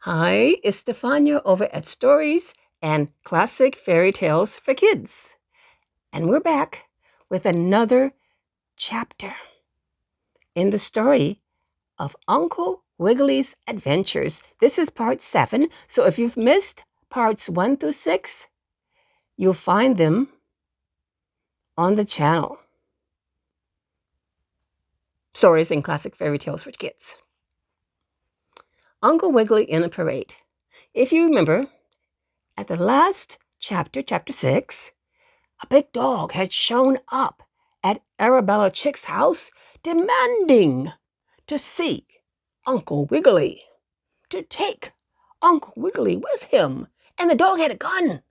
Hi, it's Stefania over at Stories and Classic Fairy Tales for Kids. And we're back with another chapter in the story of Uncle Wiggily's Adventures. This is part 7, so if you've missed parts 1 through 6, you'll find them on the channel. Stories and Classic Fairy Tales for Kids. Uncle Wiggily in a Parade. If you remember, at the last chapter, chapter 6, a big dog had shown up at Arabella Chick's house demanding to see Uncle Wiggily, to take Uncle Wiggily with him, and the dog had a gun.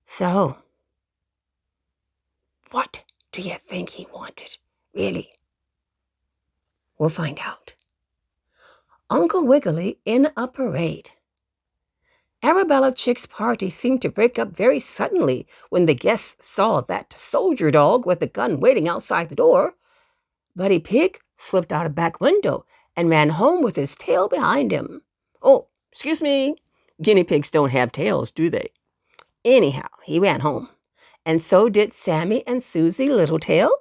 So, what do you think he wanted, really? We'll find out. Uncle Wiggily in a Parade. Arabella Chick's party seemed to break up very suddenly when the guests saw that soldier dog with the gun waiting outside the door. Buddy Pig slipped out a back window and ran home with his tail behind him. Oh, excuse me. Guinea pigs don't have tails, do they? Anyhow, he ran home. And so did Sammy and Susie Littletail,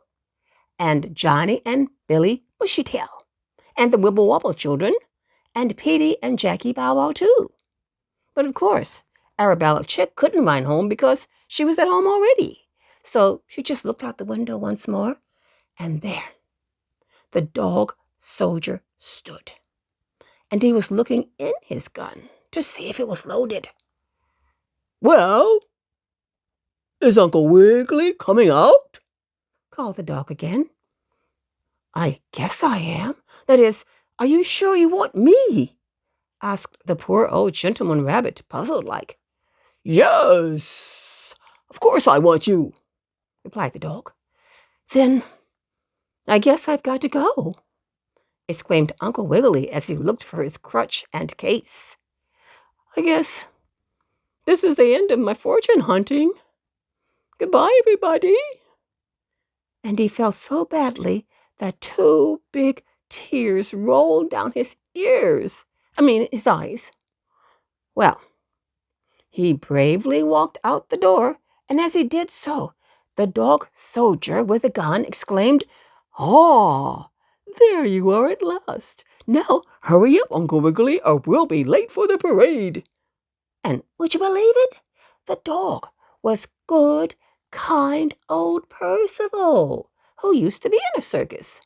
and Johnny and Billy Bushytail, and the Wibble Wobble children, and Petey and Jackie Bow Wow too. But of course, Arabella Chick couldn't run home because she was at home already. So she just looked out the window once more, and there, the dog soldier stood, and he was looking in his gun to see if it was loaded. "Well, is Uncle Wiggily coming out?" called the dog again. "I guess I am. That is, are you sure you want me?" asked the poor old gentleman rabbit, puzzled like. "Yes, of course I want you," replied the dog. "Then I guess I've got to go," exclaimed Uncle Wiggily as he looked for his crutch and case. "I guess this is the end of my fortune hunting. Goodbye, everybody." And he felt so badly that 2 big tears rolled down his his eyes. Well, he bravely walked out the door, and as he did so, the dog soldier with the gun exclaimed, "Ah, there you are at last. Now hurry up, Uncle Wiggily, or we'll be late for the parade." And would you believe it? The dog was good, kind old Percival, who used to be in a circus.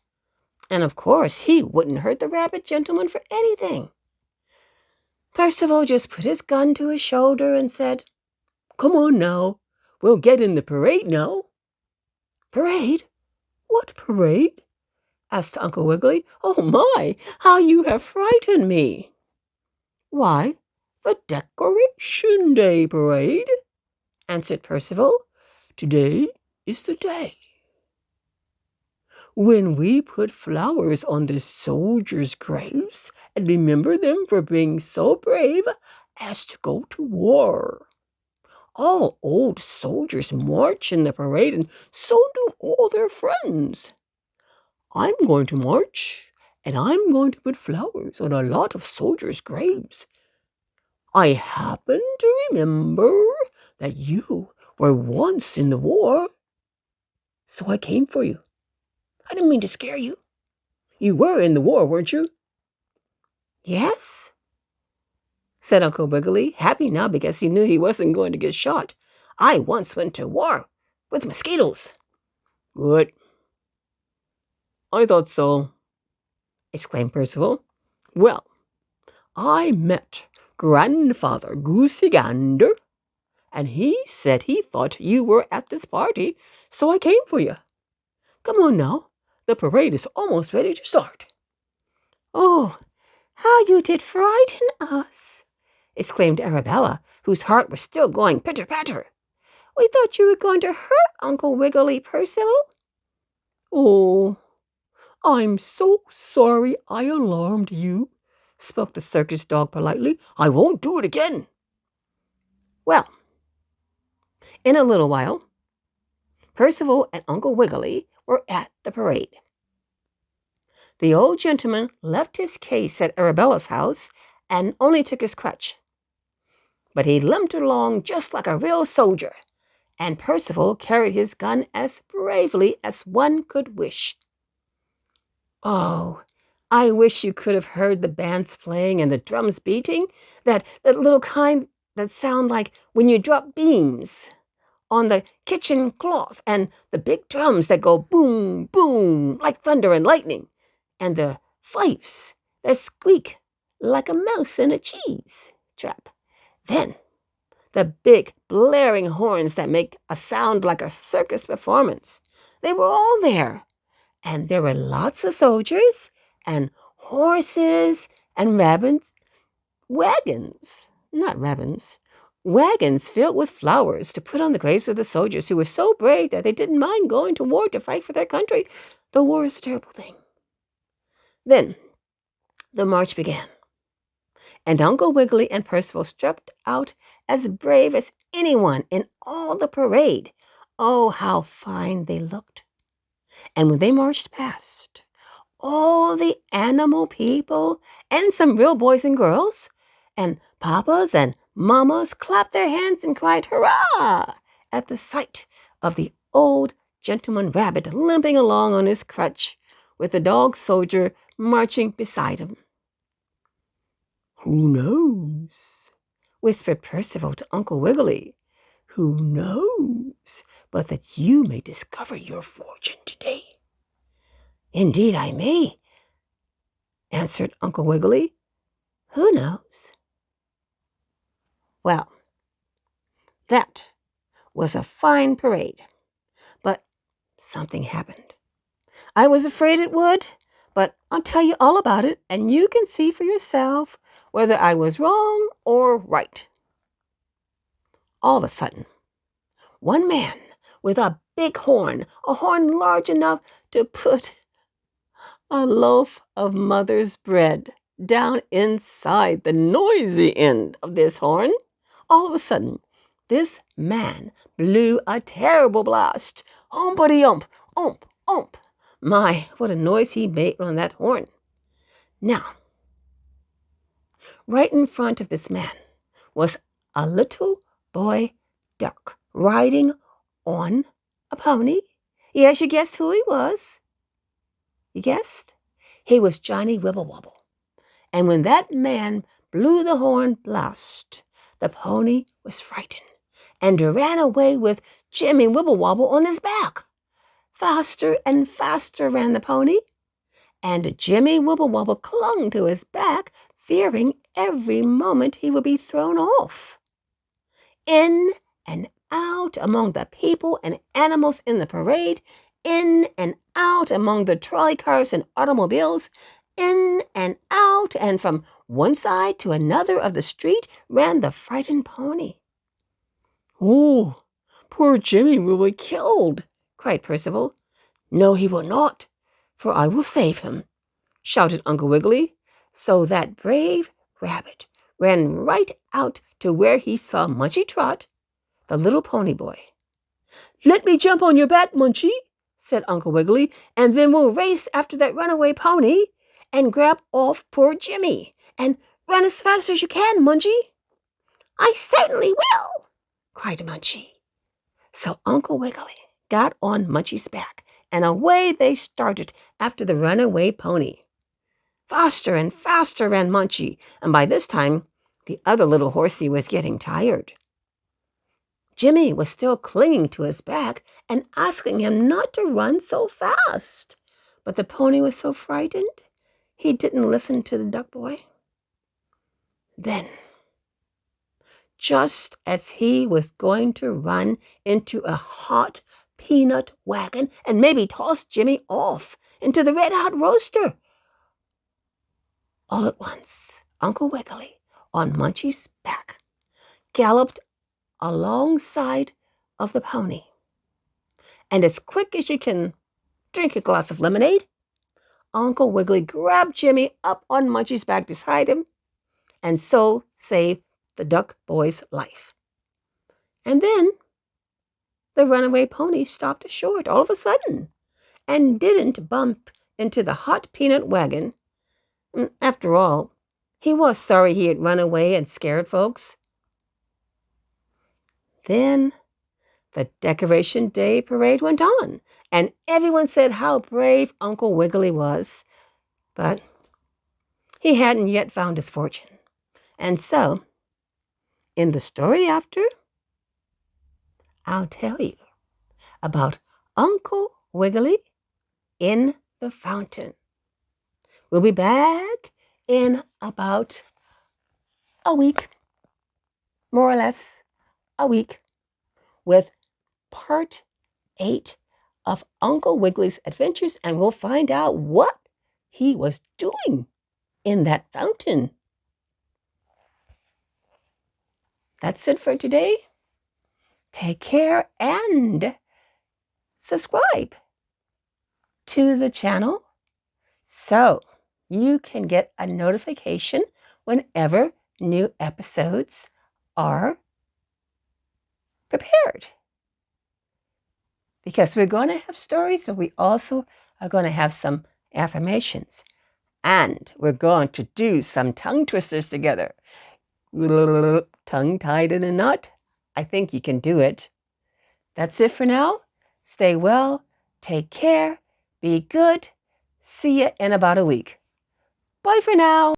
And of course he wouldn't hurt the rabbit gentleman for anything. Percival just put his gun to his shoulder and said, "Come on now, we'll get in the parade now." "Parade? What parade?" asked Uncle Wiggily. "Oh my, how you have frightened me." "Why, the Decoration Day parade," answered Percival. "Today is the day when we put flowers on the soldiers' graves and remember them for being so brave as to go to war. All old soldiers march in the parade, and so do all their friends. I'm going to march, and I'm going to put flowers on a lot of soldiers' graves. I happen to remember that you were once in the war, so I came for you. I didn't mean to scare you. You were in the war, weren't you?" "Yes," said Uncle Wiggily, happy now because he knew he wasn't going to get shot. "I once went to war with mosquitoes." "Good. I thought so," exclaimed Percival. "Well, I met Grandfather Goosey Gander, and he said he thought you were at this party, so I came for you. Come on now, the parade is almost ready to start." "Oh, how you did frighten us!" exclaimed Arabella, whose heart was still going pitter-patter. "We thought you were going to hurt Uncle Wiggily, Percival." "Oh, I'm so sorry I alarmed you," spoke the circus dog politely. "I won't do it again." Well, in a little while, Percival and Uncle Wiggily were at the parade. The old gentleman left his case at Arabella's house and only took his crutch. But he limped along just like a real soldier, and Percival carried his gun as bravely as one could wish. Oh, I wish you could have heard the bands playing and the drums beating, that little kind that sound like when you drop beans on the kitchen cloth, and the big drums that go boom, boom, like thunder and lightning, and the fifes that squeak like a mouse in a cheese trap. Then the big blaring horns that make a sound like a circus performance. They were all there, and there were lots of soldiers and horses and wagons filled with flowers to put on the graves of the soldiers who were so brave that they didn't mind going to war to fight for their country. The war is a terrible thing. Then the march began, and Uncle Wiggily and Percival stepped out as brave as anyone in all the parade. Oh, how fine they looked. And when they marched past all the animal people and some real boys and girls, and papas and mamas clapped their hands and cried hurrah at the sight of the old gentleman rabbit limping along on his crutch with the dog soldier marching beside him. "Who knows?" whispered Percival to Uncle Wiggily. "Who knows but that you may discover your fortune today?" "Indeed I may," answered Uncle Wiggily. "Who knows?" Well, that was a fine parade, but something happened. I was afraid it would, but I'll tell you all about it, and you can see for yourself whether I was wrong or right. All of a sudden, one man with a big horn, a horn large enough to put a loaf of mother's bread down inside the noisy end of this horn. All of a sudden, this man blew a terrible blast. Umpity-ump, ump, ump. My, what a noise he made on that horn. Now, right in front of this man was a little boy duck riding on a pony. Yes, you guessed who he was. You guessed? He was Johnny Wibblewobble. And when that man blew the horn blast, the pony was frightened and ran away with Jimmy Wibblewobble on his back. Faster and faster ran the pony, and Jimmy Wibblewobble clung to his back, fearing every moment he would be thrown off. In and out among the people and animals in the parade, in and out among the trolley cars and automobiles, in and out, and from one side to another of the street ran the frightened pony. "Oh, poor Jimmy will be killed," cried Percival. "No, he will not, for I will save him," shouted Uncle Wiggily. So that brave rabbit ran right out to where he saw Munchie Trot, the little pony boy. "Let me jump on your back, Munchie," said Uncle Wiggily, "and then we'll race after that runaway pony and grab off poor Jimmy. And run as fast as you can, Munchie." "I certainly will," cried Munchie. So Uncle Wiggily got on Munchie's back, and away they started after the runaway pony. Faster and faster ran Munchie, and by this time the other little horsey was getting tired. Jimmy was still clinging to his back and asking him not to run so fast, but the pony was so frightened he didn't listen to the duck boy. Then, just as he was going to run into a hot peanut wagon and maybe toss Jimmy off into the red-hot roaster, all at once Uncle Wiggily, on Munchie's back, galloped alongside of the pony. And as quick as you can drink a glass of lemonade, Uncle Wiggily grabbed Jimmy up on Munchie's back beside him, and so saved the duck boy's life. And then the runaway pony stopped short all of a sudden and didn't bump into the hot peanut wagon. After all, He was sorry he had run away and scared folks. Then the Decoration Day parade went on, and everyone said how brave Uncle Wiggily was. But he hadn't yet found his fortune. And so, in the story after, I'll tell you about Uncle Wiggily in the fountain. We'll be back in about a week, more or less a week, with part 8 of Uncle Wiggily's adventures, and we'll find out what he was doing in that fountain. That's it for today. Take care and subscribe to the channel so you can get a notification whenever new episodes are prepared. Because we're going to have stories, but we also are going to have some affirmations. And we're going to do some tongue twisters together. Tongue tied in a knot. I think you can do it. That's it for now. Stay well. Take care. Be good. See you in about a week. Bye for now.